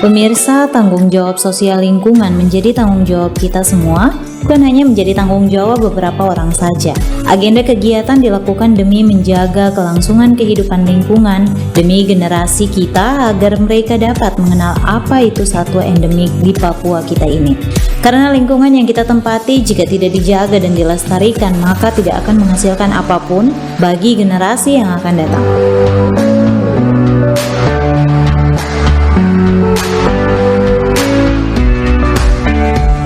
Pemirsa, tanggung jawab sosial lingkungan menjadi tanggung jawab kita semua, bukan hanya menjadi tanggung jawab beberapa orang saja. Agenda kegiatan dilakukan demi menjaga kelangsungan kehidupan lingkungan, demi generasi kita agar mereka dapat mengenal apa itu satwa endemik di Papua kita ini. Karena lingkungan yang kita tempati jika tidak dijaga dan dilestarikan, maka tidak akan menghasilkan apapun bagi generasi yang akan datang.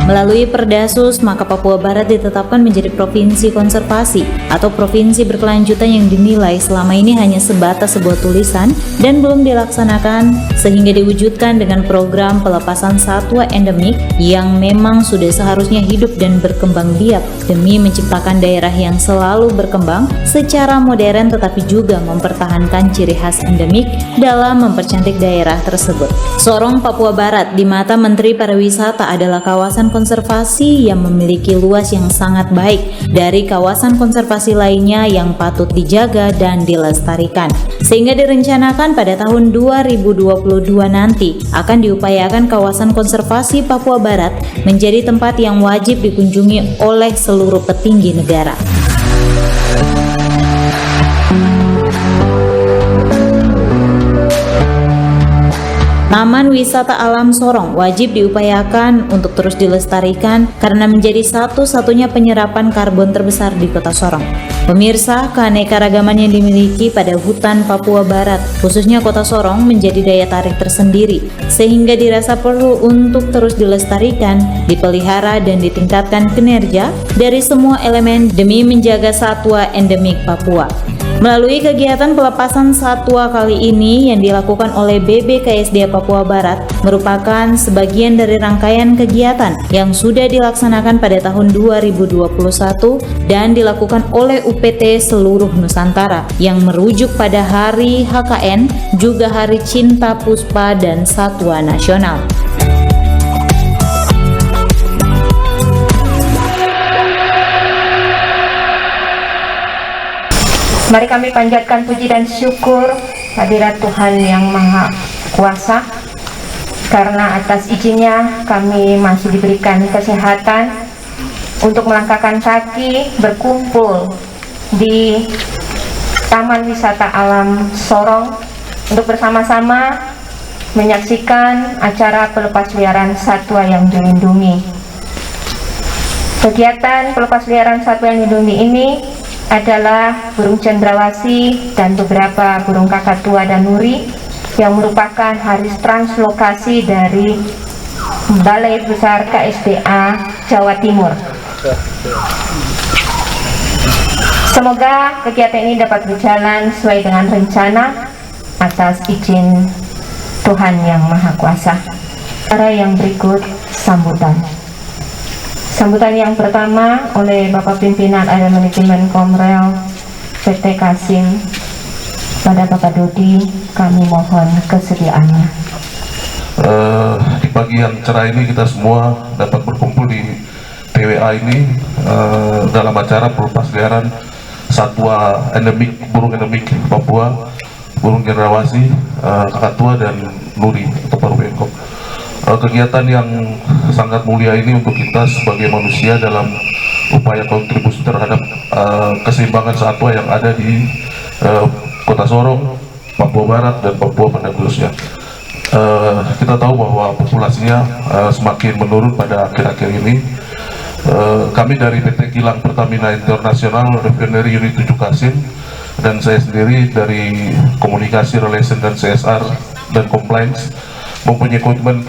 Melalui Perdasus, maka Papua Barat ditetapkan menjadi provinsi konservasi atau provinsi berkelanjutan yang dinilai selama ini hanya sebatas sebuah tulisan dan belum dilaksanakan, sehingga diwujudkan dengan program pelepasan satwa endemik yang memang sudah seharusnya hidup dan berkembang biak demi menciptakan daerah yang selalu berkembang secara modern tetapi juga mempertahankan ciri khas endemik dalam mempercantik daerah tersebut. Sorong, Papua Barat di mata Menteri Pariwisata adalah kawasan konservasi yang memiliki luas yang sangat baik dari kawasan konservasi lainnya yang patut dijaga dan dilestarikan. Sehingga direncanakan pada tahun 2022 nanti akan diupayakan kawasan konservasi Papua Barat menjadi tempat yang wajib dikunjungi oleh seluruh petinggi negara. Taman Wisata Alam Sorong wajib diupayakan untuk terus dilestarikan karena menjadi satu-satunya penyerapan karbon terbesar di Kota Sorong. Pemirsa, keanekaragaman yang dimiliki pada hutan Papua Barat, khususnya Kota Sorong, menjadi daya tarik tersendiri, sehingga dirasa perlu untuk terus dilestarikan, dipelihara, dan ditingkatkan kinerja dari semua elemen demi menjaga satwa endemik Papua. Melalui kegiatan pelepasan satwa kali ini yang dilakukan oleh BBKSDA Papua Barat merupakan sebagian dari rangkaian kegiatan yang sudah dilaksanakan pada tahun 2021 dan dilakukan oleh UPT seluruh Nusantara yang merujuk pada Hari HKN, juga Hari Cinta Puspa dan Satwa Nasional. Mari kami panjatkan puji dan syukur hadirat Tuhan yang Maha Kuasa, karena atas izinnya kami masih diberikan kesehatan untuk melangkahkan kaki berkumpul di Taman Wisata Alam Sorong untuk bersama-sama menyaksikan acara pelepasliaran satwa yang dilindungi. Kegiatan pelepasliaran satwa yang dilindungi ini adalah burung cendrawasih dan beberapa burung kakatua dan nuri yang merupakan haris translokasi dari Balai Besar KSDA Jawa Timur. Semoga kegiatan ini dapat berjalan sesuai dengan rencana atas izin Tuhan Yang Maha Kuasa. Cara yang berikut sambutan. Sambutan yang pertama oleh Bapak Pimpinan Area Manajemen Komrel PT Kasim. Pada Bapak Dodi, kami mohon kesediaannya. Di pagi yang cerah ini kita semua dapat berkumpul di TWA ini dalam acara pelepasliaran satwa endemik, burung endemik Papua, burung cendrawasih, kakatua dan nuri atau paruh bengkok. Kegiatan yang sangat mulia ini untuk kita sebagai manusia dalam upaya kontribusi terhadap keseimbangan satwa yang ada di Kota Sorong, Papua Barat dan Papua pada khususnya. Kita tahu bahwa populasinya semakin menurun pada akhir-akhir ini. Kami dari PT Kilang Pertamina International Refinery Unit 7 Kasim dan saya sendiri dari Komunikasi, Relation dan CSR dan Compliance mempunyai komitmen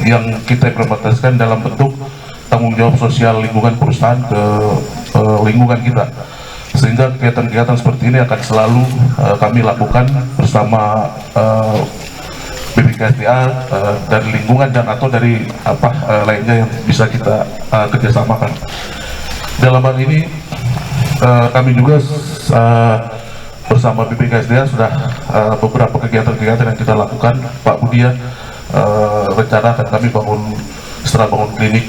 yang kita implementasikan dalam bentuk tanggung jawab sosial lingkungan perusahaan ke lingkungan kita, sehingga kegiatan-kegiatan seperti ini akan selalu kami lakukan bersama BBKSDA dari lingkungan dan atau dari lainnya yang bisa kita kerjasamakan. Dalam hal ini kami juga bersama BBKSDA sudah beberapa kegiatan-kegiatan yang kita lakukan. Pak Budi, rencana akan kami setelah bangun klinik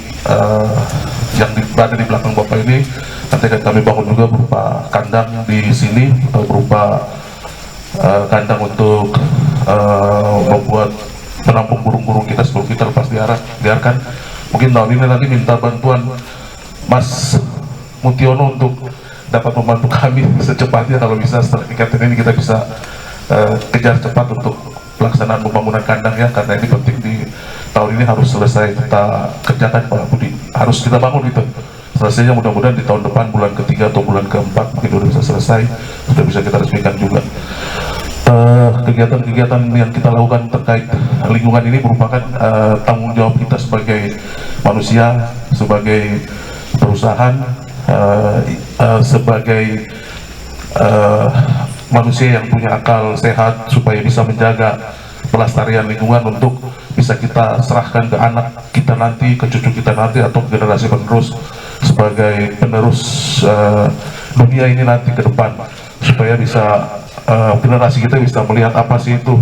yang berada di belakang Bapak ini, nanti akan kami bangun juga berupa kandang di sini, berupa kandang untuk membuat menampung burung-burung kita sebelum kita lepas liarkan. Mungkin tahun ini nanti minta bantuan Mas Mutiono untuk dapat membantu kami secepatnya, kalau bisa setelah kegiatan ini kita bisa kejar cepat untuk pelaksanaan pembangunan kandang ya, karena ini penting di tahun ini harus selesai kita kerjakan Pak Budi, harus kita bangun itu. Selesainya mudah-mudahan di tahun depan bulan ketiga atau bulan keempat mungkin sudah bisa selesai, sudah bisa kita resmikan juga. Kegiatan-kegiatan yang kita lakukan terkait lingkungan ini merupakan tanggung jawab kita sebagai manusia, sebagai perusahaan, sebagai manusia yang punya akal sehat, supaya bisa menjaga pelestarian lingkungan untuk bisa kita serahkan ke anak kita nanti, ke cucu kita nanti, atau generasi penerus sebagai penerus dunia ini nanti ke depan, supaya bisa generasi kita bisa melihat apa sih itu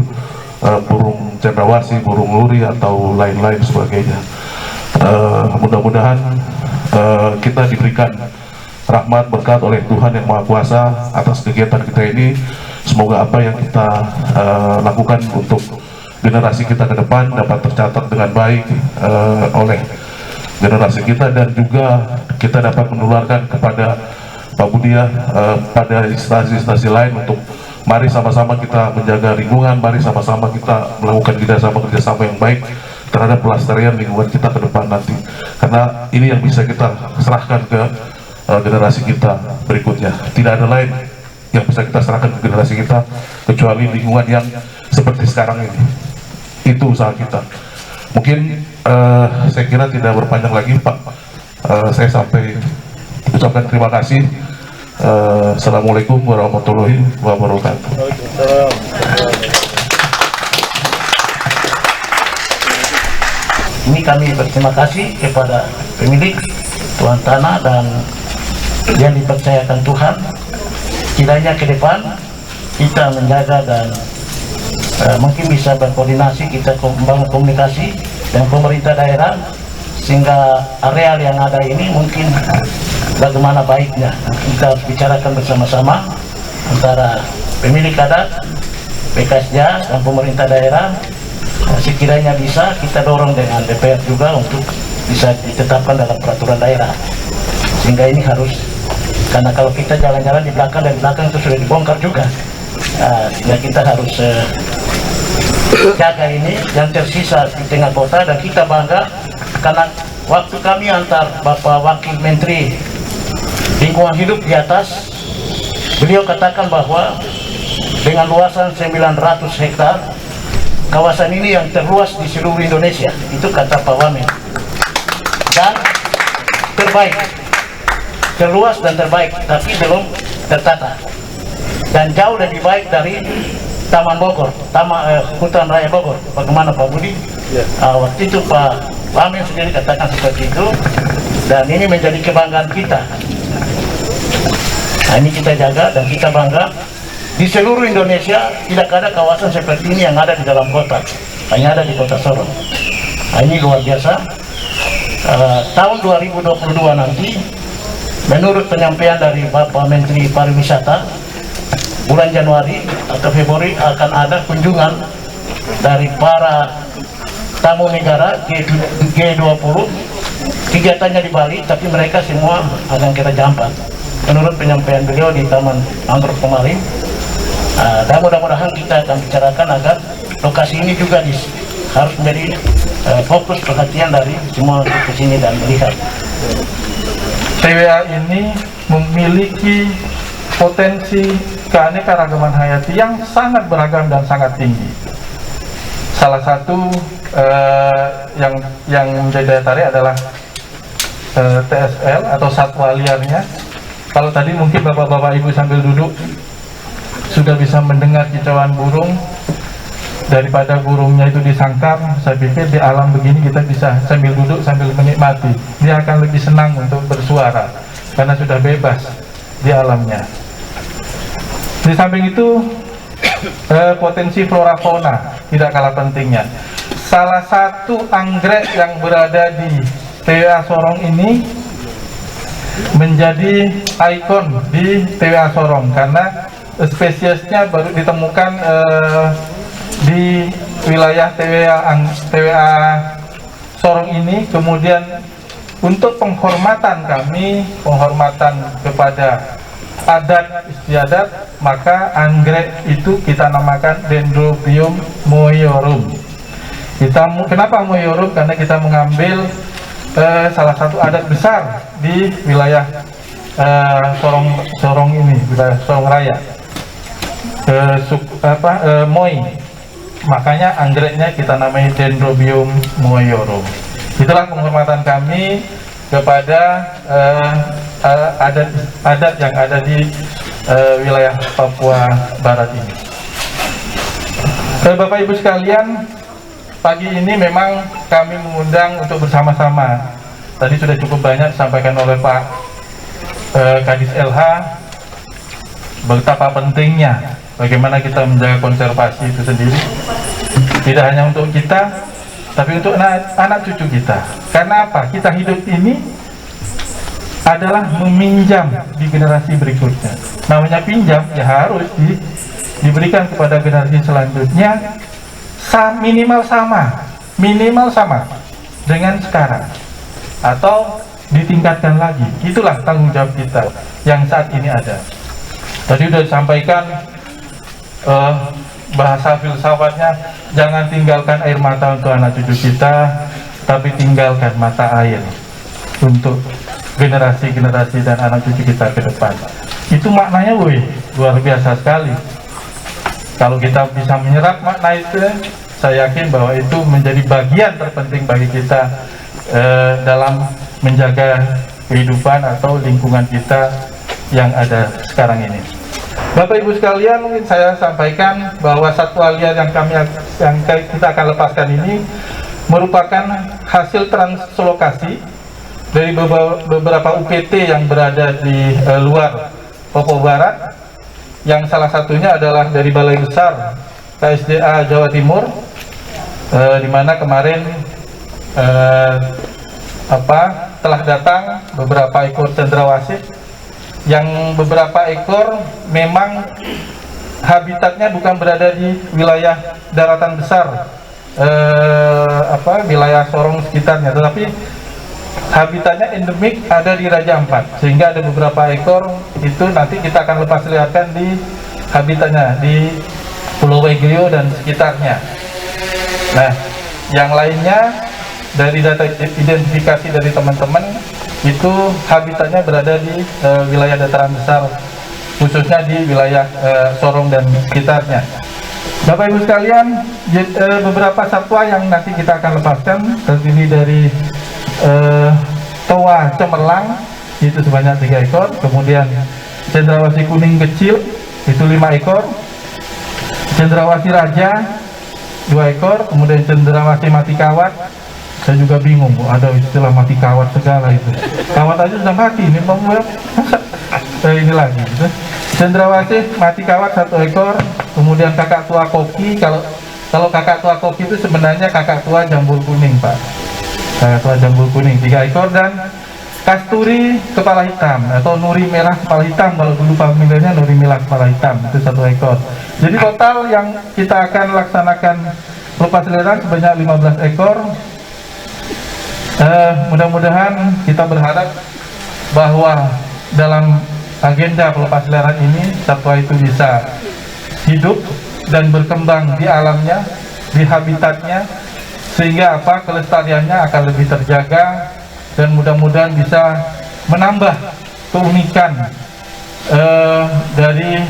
burung cendrawasih, burung luri atau lain-lain sebagainya. Mudah-mudahan kita diberikan rahmat berkat oleh Tuhan Yang Maha Kuasa atas kegiatan kita ini. Semoga apa yang kita lakukan untuk generasi kita ke depan dapat tercatat dengan baik oleh generasi kita, dan juga kita dapat menularkan kepada Pak Budi pada instansi-instansi lain untuk mari sama-sama kita menjaga lingkungan, mari sama-sama kita melakukan kerjasama yang baik terhadap pelestarian lingkungan kita ke depan nanti, karena ini yang bisa kita serahkan ke generasi kita berikutnya. Tidak ada lain yang bisa kita serahkan ke generasi kita kecuali lingkungan yang seperti sekarang ini. Itu usaha kita. Mungkin saya kira tidak berpanjang lagi Pak, saya sampai ucapkan terima kasih. Assalamualaikum warahmatullahi wabarakatuh. Ini kami berterima kasih kepada pemilik tuan tanah dan yang dipercayakan Tuhan. Kiranya ke depan kita menjaga dan mungkin bisa berkoordinasi, kita membangun komunikasi dengan pemerintah daerah, sehingga areal yang ada ini mungkin bagaimana baiknya kita harus bicarakan bersama-sama antara pemilik adat, PKSJ dan pemerintah daerah. Sekiranya bisa kita dorong dengan DPR juga untuk bisa ditetapkan dalam peraturan daerah, sehingga ini harus, karena kalau kita jalan-jalan di belakang dan belakang itu sudah dibongkar juga, sehingga kita harus jaga ini yang tersisa di tengah kota. Dan kita bangga karena waktu kami antar Bapak Wakil Menteri Lingkungan Hidup di atas, beliau katakan bahwa dengan luasan 900 hektar, kawasan ini yang terluas di seluruh Indonesia, itu kata Pak Wamen, dan terbaik, terluas dan terbaik, tapi belum tertata, dan jauh lebih baik dari Taman Bogor, Hutan Raya Bogor. Bagaimana Pak Budi? Waktu itu Pak Wamen sendiri katakan seperti itu, dan ini menjadi kebanggaan kita. Nah, ini kita jaga dan kita bangga. Di seluruh Indonesia tidak ada kawasan seperti ini yang ada di dalam kota, hanya ada di Kota Sorong. Nah, ini luar biasa. Tahun 2022 nanti, menurut penyampaian dari Bapak Menteri Pariwisata, bulan Januari atau Februari akan ada kunjungan dari para tamu negara G20. Kegiatannya di Bali, tapi mereka semua akan kita jampat. Menurut penyampaian beliau di Taman Mangrove kemarin. Dan mudah-mudahan kita akan bicarakan agar lokasi ini juga harus menjadi fokus perhatian dari semua untuk ke sini dan melihat. TWA ini memiliki potensi keanekaragaman hayati yang sangat beragam dan sangat tinggi. Salah satu yang menjadi daya tarik adalah TSL atau satwa liarnya. Kalau tadi mungkin bapak-bapak ibu sambil duduk sudah bisa mendengar kicauan burung, daripada burungnya itu disangkar, saya pikir di alam begini kita bisa sambil duduk sambil menikmati. Dia akan lebih senang untuk bersuara karena sudah bebas di alamnya. Di samping itu potensi flora fauna tidak kalah pentingnya. Salah satu anggrek yang berada di TWA Sorong ini menjadi ikon di TWA Sorong karena spesiesnya baru ditemukan di wilayah TWA Sorong ini. Kemudian untuk penghormatan kami, penghormatan kepada adat istiadat, maka anggrek itu kita namakan Dendrobium moyorum. Kenapa moyorum? Karena kita mengambil salah satu adat besar di wilayah Sorong ini, wilayah Sorong Raya, Moi. Makanya anggreknya kita namai Dendrobium moyorum. Itulah penghormatan kami kepada adat yang ada di wilayah Papua Barat ini. Bapak Ibu sekalian, pagi ini memang kami mengundang untuk bersama-sama. Tadi sudah cukup banyak disampaikan oleh Pak Kadis LH betapa pentingnya bagaimana kita menjaga konservasi itu sendiri. Tidak hanya untuk kita, tapi untuk anak cucu kita. Karena apa? Kita hidup ini adalah meminjam di generasi berikutnya. Namanya pinjam, ya harus diberikan kepada generasi selanjutnya minimal sama dengan sekarang, atau ditingkatkan lagi. Itulah tanggung jawab kita yang saat ini ada. Tadi sudah disampaikan bahasa filsafatnya, jangan tinggalkan air mata untuk anak cucu kita, tapi tinggalkan mata air untuk generasi-generasi dan anak cucu kita ke depan. Itu maknanya luar biasa sekali. Kalau kita bisa menyerap makna itu, saya yakin bahwa itu menjadi bagian terpenting bagi kita dalam menjaga kehidupan atau lingkungan kita yang ada sekarang ini. Bapak Ibu sekalian, mungkin saya sampaikan bahwa satwa liar yang kita akan lepaskan ini merupakan hasil translokasi dari beberapa UPT yang berada di luar Papua Barat, yang salah satunya adalah dari Balai Besar KSDA Jawa Timur, di mana kemarin telah datang beberapa ekor cendrawasih, yang beberapa ekor memang habitatnya bukan berada di wilayah daratan besar, wilayah Sorong sekitarnya, tetapi habitatnya endemik ada di Raja Ampat, sehingga ada beberapa ekor itu nanti kita akan lepas liarkan di habitatnya di Pulau Wegeo dan sekitarnya. Nah, yang lainnya dari data identifikasi dari teman-teman itu habitatnya berada di wilayah dataran besar, khususnya di wilayah Sorong dan sekitarnya. Bapak Ibu sekalian, beberapa satwa yang nanti kita akan lepaskan terdiri dari toa cemerlang itu sebanyak 3 ekor, kemudian cendrawasih kuning kecil itu 5 ekor, cendrawasih raja 2 ekor, kemudian cendrawasih mati kawat. Saya juga bingung, ada istilah mati kawat segala itu. Kawat aja sudah mati, ini mau ini lagi. Gitu. Cendrawasih mati kawat 1 ekor, kemudian kakak tua koki. Kalau kakak tua koki itu sebenarnya kakak tua jambul kuning, Pak. Kakak tua jambul kuning 3 ekor, dan kasturi kepala hitam atau nuri merah kepala hitam, kalau dulu familiarnya nuri merah kepala hitam, itu 1 ekor. Jadi total yang kita akan laksanakan lepas liaran sebanyak 15 ekor. Mudah-mudahan kita berharap bahwa dalam agenda pelepas liaran ini satwa itu bisa hidup dan berkembang di alamnya, di habitatnya, sehingga kelestariannya akan lebih terjaga, dan mudah-mudahan bisa menambah keunikan dari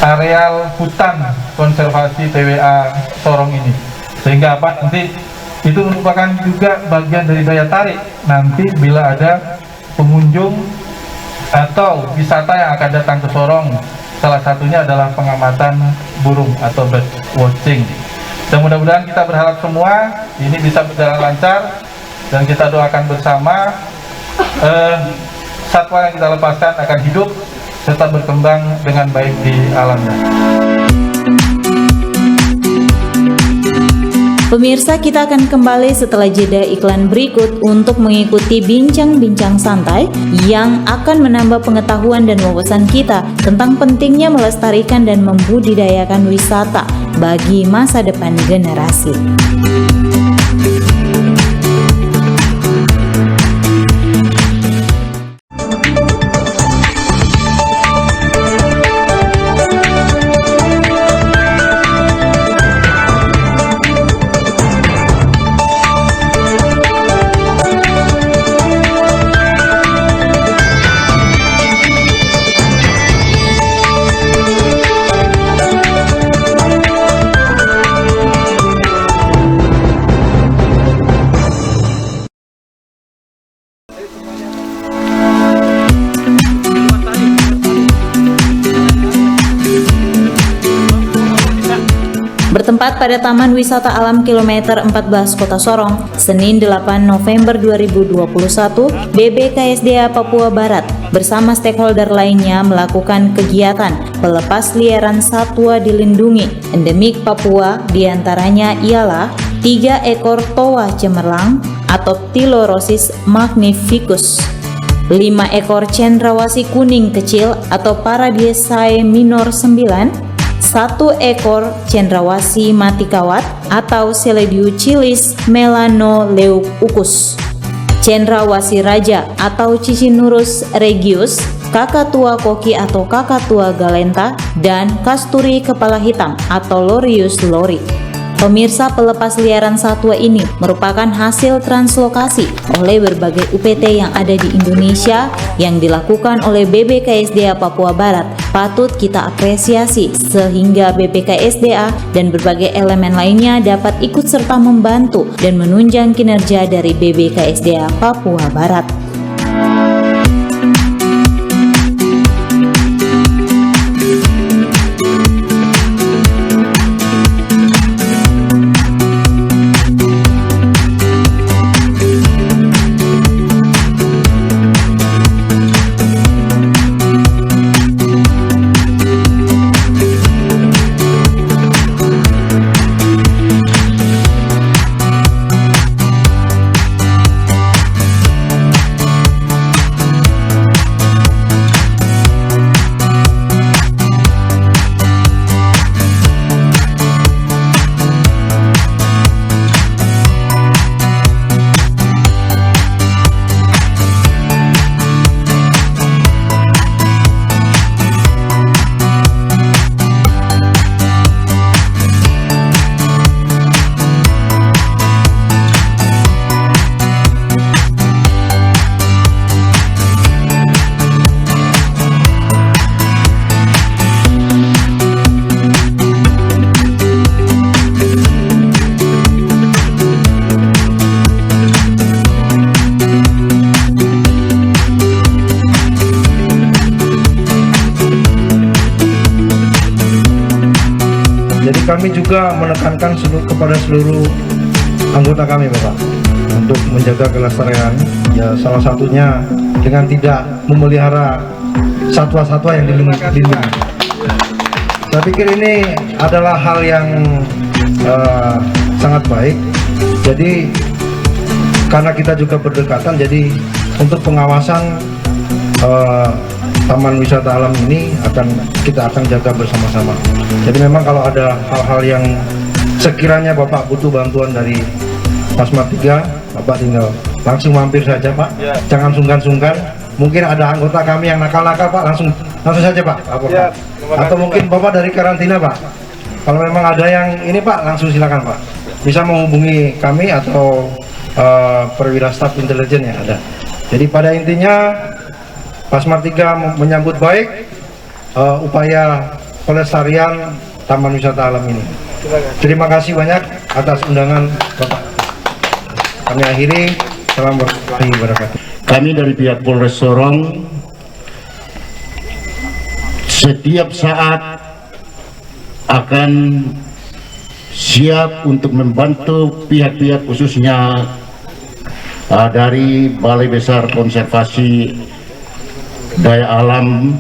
areal hutan konservasi TWA Sorong ini, sehingga nanti itu merupakan juga bagian dari daya tarik nanti bila ada pengunjung atau wisata yang akan datang ke Sorong. Salah satunya adalah pengamatan burung atau bird watching. Dan mudah-mudahan kita berharap semua ini bisa berjalan lancar, dan kita doakan bersama satwa yang kita lepaskan akan hidup serta berkembang dengan baik di alamnya. Pemirsa, kita akan kembali setelah jeda iklan berikut untuk mengikuti bincang-bincang santai yang akan menambah pengetahuan dan wawasan kita tentang pentingnya melestarikan dan membudidayakan wisata bagi masa depan generasi. Bertempat pada Taman Wisata Alam Kilometer 14 Kota Sorong, Senin 8 November 2021, BBKSDA Papua Barat bersama stakeholder lainnya melakukan kegiatan pelepas liaran satwa dilindungi endemik Papua, diantaranya ialah 3 ekor toa cemerlang atau Ptilorosis magnificus, 5 ekor cendrawasih kuning kecil atau Paradiesae minor 9, 1 ekor cendrawasih mati kawat atau Seleucilis melanoleucus, cendrawasih raja atau Cicinnurus regius, kakatua koki atau kakatua galenta, dan kasturi kepala hitam atau Lorius lori. Pemirsa, pelepas liaran satwa ini merupakan hasil translokasi oleh berbagai UPT yang ada di Indonesia yang dilakukan oleh BBKSDA Papua Barat. Patut kita apresiasi sehingga BBKSDA dan berbagai elemen lainnya dapat ikut serta membantu dan menunjang kinerja dari BBKSDA Papua Barat. Jadi kami juga menekankan kepada seluruh anggota kami, Bapak, untuk menjaga kelestarian, ya salah satunya dengan tidak memelihara satwa-satwa yang dilindungi. Saya pikir ini adalah hal yang sangat baik. Jadi karena kita juga berdekatan, jadi untuk pengawasan Taman Wisata Alam ini kita akan jaga bersama-sama. Jadi memang kalau ada hal-hal yang sekiranya Bapak butuh bantuan dari Pasmar 3, Bapak tinggal langsung mampir saja, Pak. Ya. Jangan sungkan-sungkan. Mungkin ada anggota kami yang nakal-nakal, Pak, langsung saja, Pak. Ya, atau mungkin Bapak dari karantina, Pak. Kalau memang ada yang ini, Pak, langsung silakan, Pak. Bisa menghubungi kami atau perwira staf intelijen yang ada. Jadi pada intinya Pasmar 3 menyambut baik upaya pelestarian Taman Wisata Alam ini. Terima kasih banyak atas undangan Bapak. Kami akhiri. Salam warahmatullahi wabarakatuh. Kami dari pihak Polres Sorong setiap saat akan siap untuk membantu pihak-pihak khususnya dari Balai Besar Konservasi Daya Alam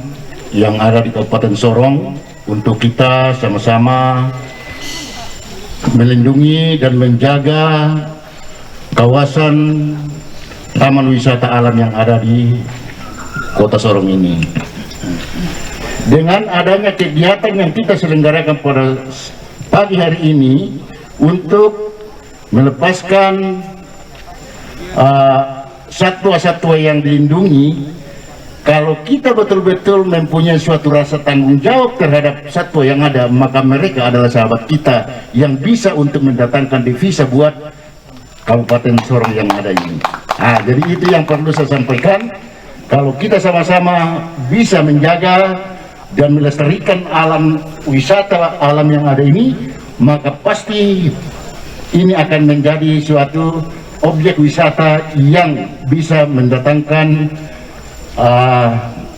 yang ada di Kabupaten Sorong untuk kita sama-sama melindungi dan menjaga kawasan Taman Wisata Alam yang ada di Kota Sorong ini. Dengan adanya kegiatan yang kita selenggarakan pagi hari ini untuk melepaskan satwa-satwa yang dilindungi. Kalau kita betul-betul mempunyai suatu rasa tanggung jawab terhadap satwa yang ada, maka mereka adalah sahabat kita yang bisa untuk mendatangkan devisa buat Kabupaten Sorong yang ada ini. Nah, jadi itu yang perlu saya sampaikan. Kalau kita sama-sama bisa menjaga dan melestarikan alam wisata alam yang ada ini, maka pasti ini akan menjadi suatu objek wisata yang bisa mendatangkan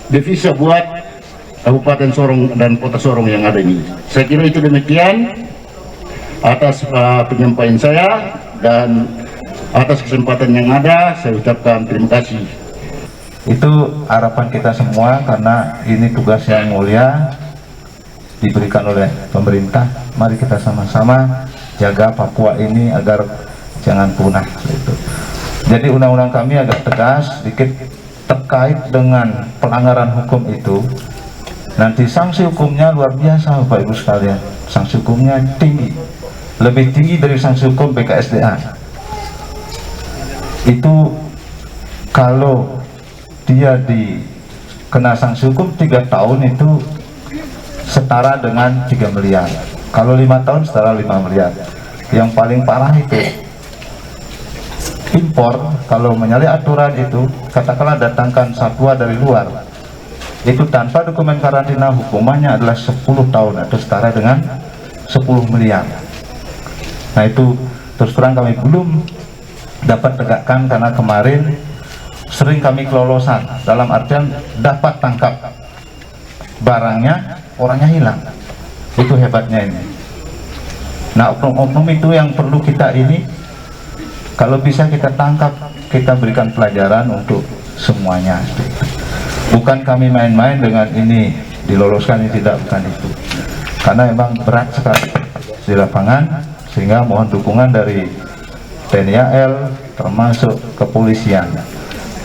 devisa buat Kabupaten Sorong dan Kota Sorong yang ada ini. Saya kira itu demikian atas penyampaian saya, dan atas kesempatan yang ada saya ucapkan terima kasih. Itu harapan kita semua, karena ini tugas yang mulia diberikan oleh pemerintah. Mari kita sama-sama jaga Papua ini agar jangan punah. Jadi undang-undang kami agak tegas sedikit terkait dengan pelanggaran hukum itu. Nanti sanksi hukumnya luar biasa Bapak Ibu sekalian. Sanksi hukumnya tinggi, lebih tinggi dari sanksi hukum BKSDA. Itu kalau dia dikena sanksi hukum 3 tahun itu setara dengan 3 miliar. Kalau 5 tahun setara 5 miliar. Yang paling parah itu impor. Kalau menyalahi aturan itu, katakanlah datangkan satwa dari luar, itu tanpa dokumen karantina, hukumannya adalah 10 tahun atau setara dengan 10 miliar. Nah, itu terus terang kami belum dapat tegakkan, karena kemarin sering kami kelolosan, dalam artian dapat tangkap barangnya, orangnya hilang. Itu hebatnya ini. Nah, oknum-oknum itu yang perlu kita ini, kalau bisa kita tangkap, kita berikan pelajaran untuk semuanya. Bukan kami main-main dengan ini, diloloskan ini, tidak, bukan itu. Karena memang berat sekali di lapangan, sehingga mohon dukungan dari TNI AL, termasuk kepolisian.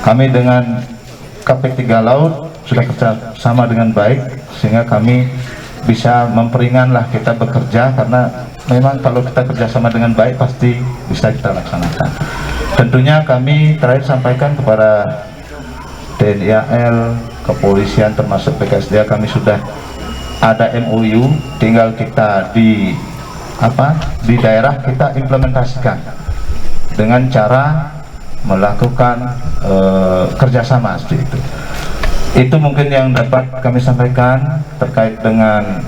Kami dengan KP3 Laut sudah bersama dengan baik, sehingga kami bisa memperinganlah kita bekerja, karena memang kalau kita kerjasama dengan baik pasti bisa kita laksanakan. Tentunya kami terakhir sampaikan kepada TNI AL, kepolisian, termasuk BKSDA, kami sudah ada MOU, tinggal kita di daerah kita implementasikan dengan cara melakukan kerjasama seperti itu. Itu mungkin yang dapat kami sampaikan terkait dengan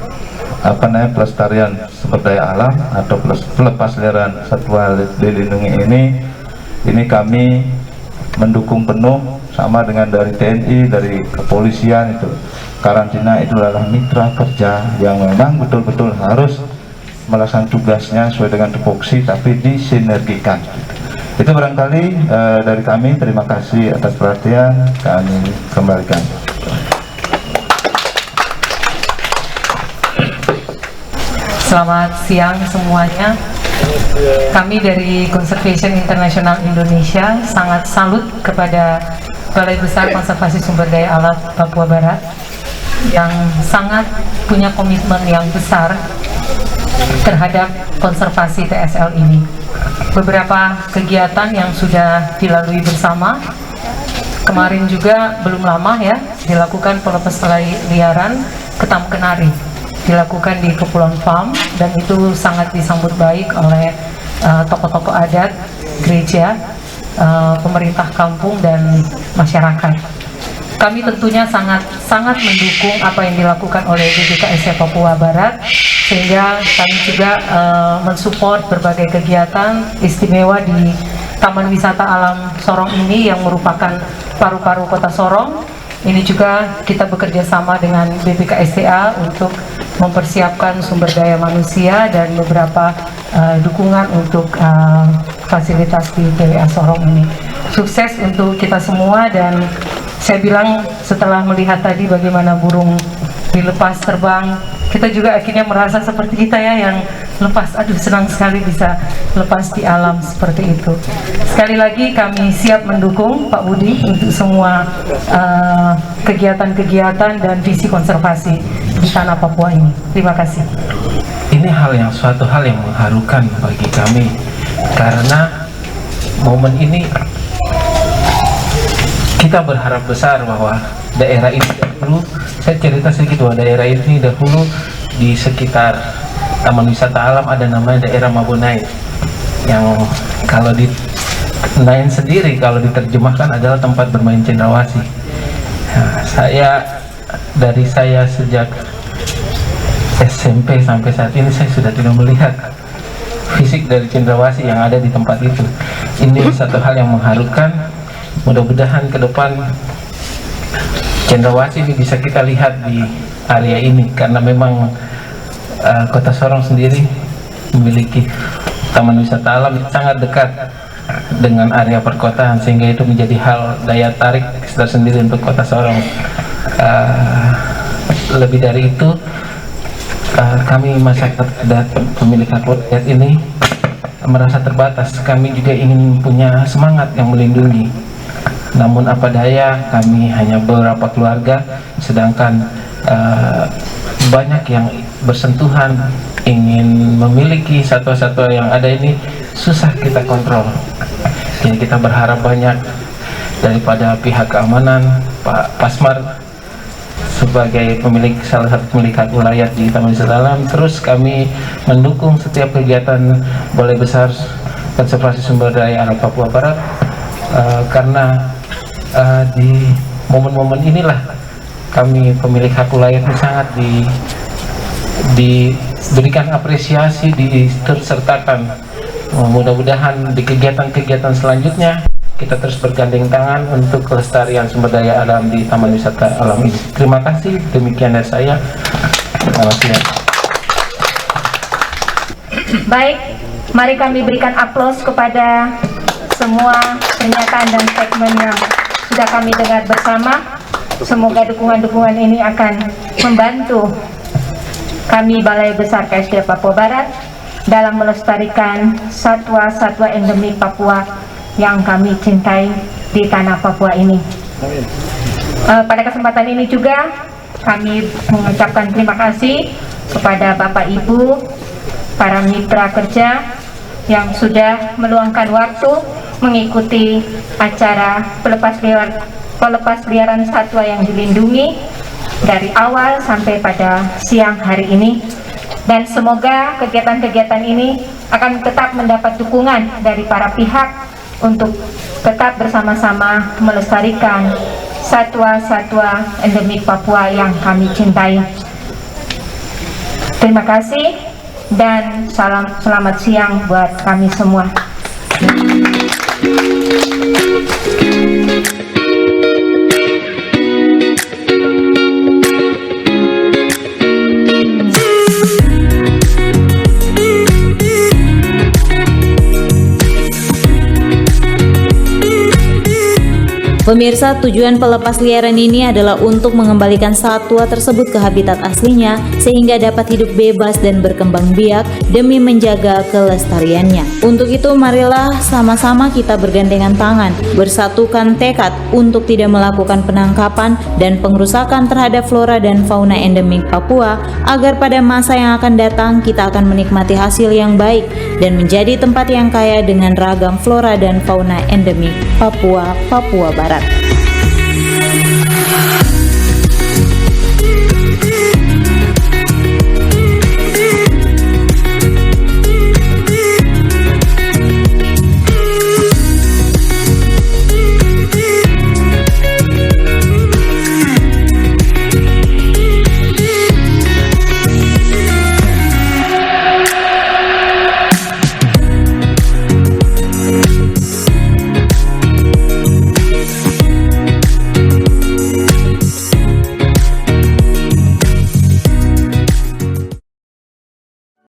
pelestarian sumber daya alam atau pelepasliaran satwa dilindungi ini. Ini kami mendukung penuh, sama dengan dari TNI, dari kepolisian. Itu karantina itu adalah mitra kerja yang memang betul-betul harus melaksanakan tugasnya sesuai dengan tupoksi, tapi disinergikan. Itu barangkali dari kami. Terima kasih atas perhatian, kami kembalikan. Selamat siang semuanya. Kami dari Conservation International Indonesia sangat salut kepada Balai Besar Konservasi Sumber Daya Alam Papua Barat yang sangat punya komitmen yang besar terhadap konservasi TSL ini. Beberapa kegiatan yang sudah dilalui bersama, kemarin juga belum lama ya, dilakukan pelepasliaran ketam kenari, dilakukan di Kepulauan Farm, dan itu sangat disambut baik oleh tokoh-tokoh adat, gereja, pemerintah kampung, dan masyarakat. Kami tentunya sangat mendukung apa yang dilakukan oleh BPKSDA Papua Barat, sehingga kami juga mensupport berbagai kegiatan istimewa di Taman Wisata Alam Sorong ini yang merupakan paru-paru Kota Sorong. Ini juga kita bekerja sama dengan BPKSDA untuk mempersiapkan sumber daya manusia dan beberapa dukungan untuk fasilitas di TWA Sorong ini. Sukses untuk kita semua, dan saya bilang setelah melihat tadi bagaimana burung dilepas terbang, kita juga akhirnya merasa seperti kita ya, yang lepas. Aduh, senang sekali bisa lepas di alam seperti itu. Sekali lagi kami siap mendukung Pak Budi untuk semua kegiatan-kegiatan dan visi konservasi di tanah Papua ini. Terima kasih. Ini suatu hal yang mengharukan bagi kami, karena momen ini kita berharap besar bahwa daerah ini dahulu, saya cerita sedikit bahwa daerah ini dahulu di sekitar Taman Wisata Alam ada namanya daerah Mabonai, yang kalau di Nain sendiri kalau diterjemahkan adalah tempat bermain cendrawasih. Nah, saya sejak SMP sampai saat ini saya sudah tidak melihat fisik dari cendrawasih yang ada di tempat itu. Ini satu hal yang mengharukan. Mudah-mudahan ke depan cendrawasih ini bisa kita lihat di area ini, karena memang Kota Sorong sendiri memiliki Taman Wisata Alam yang sangat dekat dengan area perkotaan, sehingga itu menjadi hal daya tarik tersendiri untuk Kota Sorong. Lebih dari itu, kami masyarakat adat pemilik hak rakyat ini merasa terbatas. Kami juga ingin punya semangat yang melindungi, namun apa daya, kami hanya beberapa keluarga, sedangkan banyak yang bersentuhan ingin memiliki satwa-satwa yang ada ini susah kita kontrol. Jadi kita berharap banyak daripada pihak keamanan, Pak Pasmar sebagai salah satu pemilik hak wilayah di Taman Wisata Alam. Terus kami mendukung setiap kegiatan Balai Besar Konservasi Sumber Daya Alam Papua Barat, karena di momen-momen inilah kami pemilik hak wilayah itu sangat diberikan apresiasi, disertakan. Mudah-mudahan di kegiatan-kegiatan selanjutnya kita terus bergandeng tangan untuk kelestarian sumber daya alam di Taman Wisata Alam ini. Terima kasih, demikian dari saya. Selamat siang. Baik, mari kami berikan aplaus kepada semua pernyataan dan statement yang sudah kami dengar bersama. Semoga dukungan-dukungan ini akan membantu kami Balai Besar KSD Papua Barat dalam melestarikan satwa-satwa endemik Papua yang kami cintai di tanah Papua ini. Pada kesempatan ini juga kami mengucapkan terima kasih kepada Bapak Ibu, para mitra kerja yang sudah meluangkan waktu mengikuti acara pelepasliaran satwa yang dilindungi dari awal sampai pada siang hari ini. Dan semoga kegiatan-kegiatan ini akan tetap mendapat dukungan dari para pihak untuk tetap bersama-sama melestarikan satwa-satwa endemik Papua yang kami cintai. Terima kasih dan selamat siang buat kami semua. Pemirsa, tujuan pelepasliaran ini adalah untuk mengembalikan satwa tersebut ke habitat aslinya sehingga dapat hidup bebas dan berkembang biak demi menjaga kelestariannya. Untuk itu, marilah sama-sama kita bergandengan tangan, bersatukan tekad untuk tidak melakukan penangkapan dan pengrusakan terhadap flora dan fauna endemik Papua, agar pada masa yang akan datang kita akan menikmati hasil yang baik dan menjadi tempat yang kaya dengan ragam flora dan fauna endemik Papua Barat.